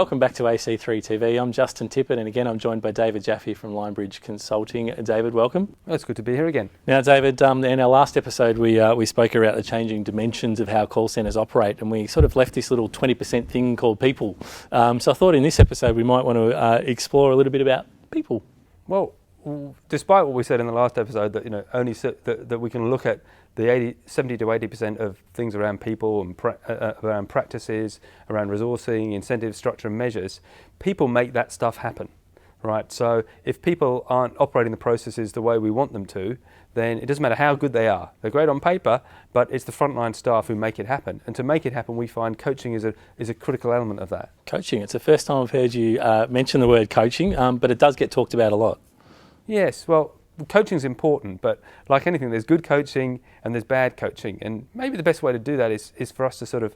welcome back to Ac3TV. I'm Justin Tippett, and again I'm joined by David Jaffe from Lionbridge Consulting. David, welcome. It's good to be here again. Now, David, in our last episode we spoke about the changing dimensions of how call centres operate, and we sort of left this little 20% thing called people. So I thought in this episode we might want to explore a little bit about people. Well, despite what we said in the last episode, that that we can look at the 70 to 80% of things around people and around practices, around resourcing, incentive structure and measures, people make that stuff happen, right? So if people aren't operating the processes the way we want them to, then it doesn't matter how good they are. They're great on paper, but it's the frontline staff who make it happen. And to make it happen, we find coaching is a critical element of that. Coaching. It's the first time I've heard you mention the word coaching, but it does get talked about a lot. Yes, well, coaching is important, but like anything, there's good coaching and there's bad coaching. And maybe the best way to do that is for us to sort of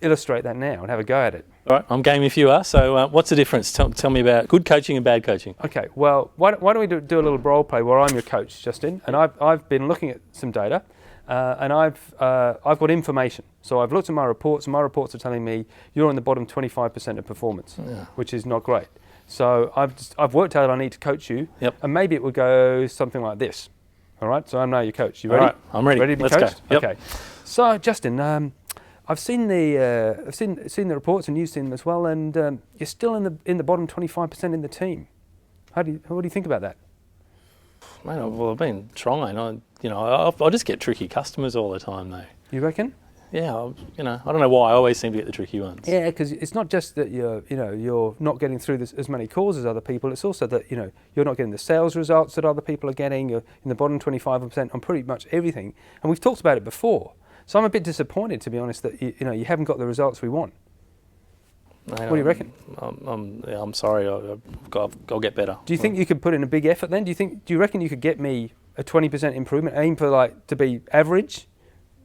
illustrate that now and have a go at it. All right, I'm game if you are. So what's the difference? Tell me about good coaching and bad coaching. Okay, well, why don't we do a little role play where I'm your coach, Justin, and I've been looking at some data and I've got information. So I've looked at my reports, and my reports are telling me you're in the bottom 25% of performance, which is not great. So I've worked out I need to coach you, and maybe it would go something like this. All right, so I'm now your coach. You ready? All right, I'm ready. Ready to be Let's coached? go. Yep. Okay. So Justin, I've seen the reports, and you've seen them as well, and you're still in the bottom 25% in the team. What do you think about that? Mate, well, I've been trying. I just get tricky customers all the time, though. You reckon? Yeah, I don't know why I always seem to get the tricky ones. Yeah, because it's not just that you're not getting through as many calls as other people. It's also that you're not getting the sales results that other people are getting. You're in the bottom 25% on pretty much everything, and we've talked about it before. So I'm a bit disappointed, to be honest, that you haven't got the results we want. What do you reckon? I'm sorry. I'll get better. Do you think you could put in a big effort then? Do you reckon you could get me a 20% improvement? Aim for to be average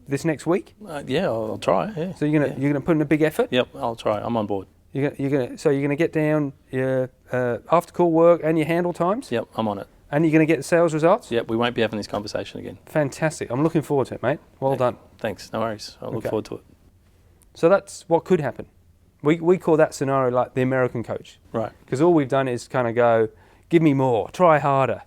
this next week? Yeah, I'll try. Yeah. So you're gonna put in a big effort? Yep, I'll try. I'm on board. You're gonna get down your after call work and your handle times? Yep, I'm on it. And you're gonna get the sales results? Yep, we won't be having this conversation again. Fantastic. I'm looking forward to it, mate. Well done. Thanks. No worries. I'll look forward to it. So that's what could happen. We call that scenario like the American coach. Right. Because all we've done is kind of go, give me more, try harder.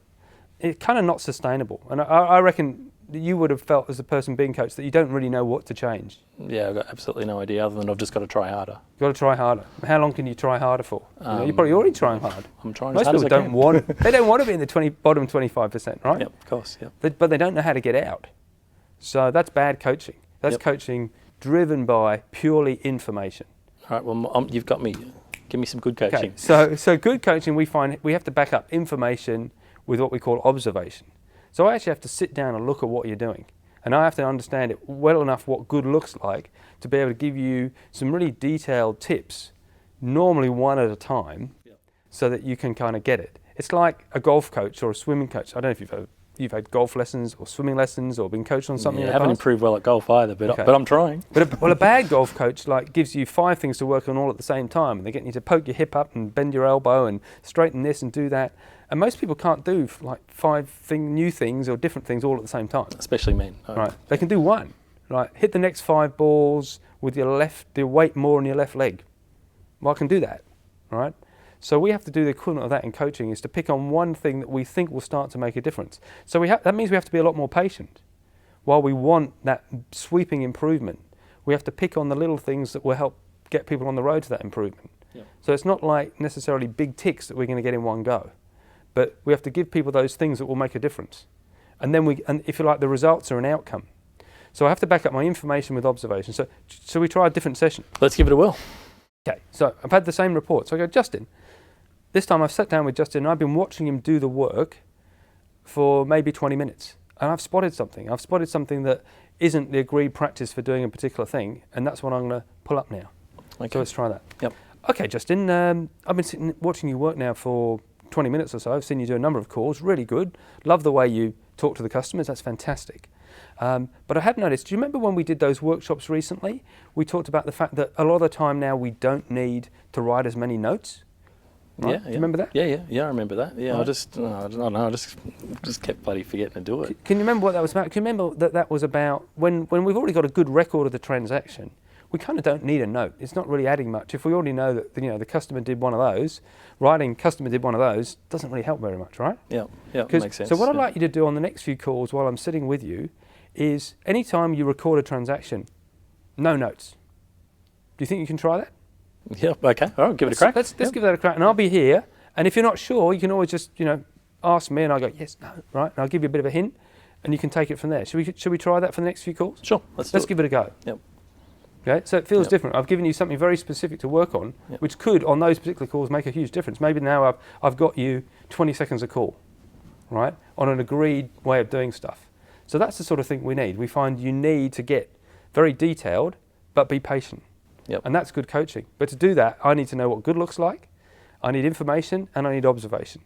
It's kind of not sustainable. And I reckon you would have felt as a person being coached that you don't really know what to change. Yeah, I've got absolutely no idea other than I've just got to try harder. You've got to try harder. How long can you try harder for? You're probably already trying hard. I'm trying Most as hard as I people can. they don't want to be in the bottom 25%, right? Yep, of course, yep. But they don't know how to get out. So that's bad coaching. That's coaching driven by purely information. All right, well, you've got me. Give me some good coaching. Okay. So good coaching, we find we have to back up information with what we call observation. So I actually have to sit down and look at what you're doing. And I have to understand it well enough what good looks like to be able to give you some really detailed tips, normally one at a time, so that you can kind of get it. It's like a golf coach or a swimming coach. I don't know if you've had golf lessons or swimming lessons or been coached on something. I haven't improved well at golf either, but I'm trying. But a bad golf coach gives you 5 things to work on all at the same time, and they're getting you to poke your hip up and bend your elbow and straighten this and do that. And most people can't do 5 new things or different things all at the same time. Especially men. Right. They can do one. Right. Hit the next 5 balls with your weight more on your left leg. Well, I can do that. Right. So we have to do the equivalent of that in coaching, is to pick on one thing that we think will start to make a difference. So that means we have to be a lot more patient. While we want that sweeping improvement, we have to pick on the little things that will help get people on the road to that improvement. Yep. So it's not like necessarily big ticks that we're going to get in one go. But we have to give people those things that will make a difference. And then and if you like, the results are an outcome. So I have to back up my information with observation. So we try a different session. Let's give it a whirl. Okay, so I've had the same report. So I go, Justin, this time I've sat down with Justin and I've been watching him do the work for maybe 20 minutes. And I've spotted something. I've spotted something that isn't the agreed practice for doing a particular thing. And that's what I'm going to pull up now. Okay. So let's try that. Yep. Okay, Justin, I've been watching you work now for 20 minutes or so. I've seen you do a number of calls, really good. Love the way you talk to the customers, that's fantastic. But I had noticed, do you remember when we did those workshops recently? We talked about the fact that a lot of the time now we don't need to write as many notes. Right? Yeah, do you remember that? Yeah, I remember that. Yeah, right. I don't know, I just kept bloody forgetting to do it. Can you remember what that was about? Can you remember that was about when we've already got a good record of the transaction? we kind of don't need a note. It's not really adding much. If we already know that the customer did one of those, writing customer did one of those doesn't really help very much, right? Yeah, makes sense. So what I'd like you to do on the next few calls while I'm sitting with you is anytime you record a transaction, no notes. Do you think you can try that? Yeah, okay. All right, give it a crack. Let's give that a crack, and I'll be here. And if you're not sure, you can always just ask me, and I'll go yes, no, right, and I'll give you a bit of a hint, and you can take it from there. Should we try that for the next few calls? Sure, let's give it a go. Yep. Okay, so it feels different. I've given you something very specific to work on, which could, on those particular calls, make a huge difference. Maybe now I've got you 20 seconds a call, right, on an agreed way of doing stuff. So that's the sort of thing we need. We find you need to get very detailed, but be patient. Yep. And that's good coaching. But to do that, I need to know what good looks like, I need information, and I need observation.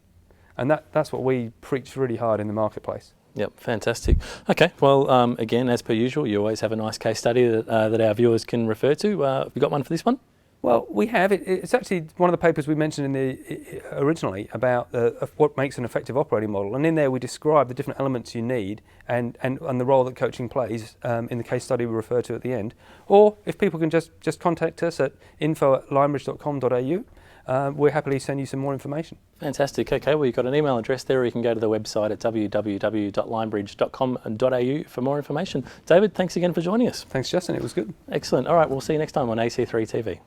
And that's what we preach really hard in the marketplace. Yep, fantastic. Okay, well, again, as per usual, you always have a nice case study that our viewers can refer to. Have you got one for this one? Well, we have. It's actually one of the papers we mentioned originally about what makes an effective operating model. And in there we describe the different elements you need and the role that coaching plays in the case study we refer to at the end. Or if people can just contact us at info@linebridge.com.au, we'll happily send you some more information. Fantastic. Okay, well, you've got an email address there, or you can go to the website at www.linebridge.com.au for more information. David, thanks again for joining us. Thanks, Justin. It was good. Excellent. All right, we'll see you next time on AC3 TV.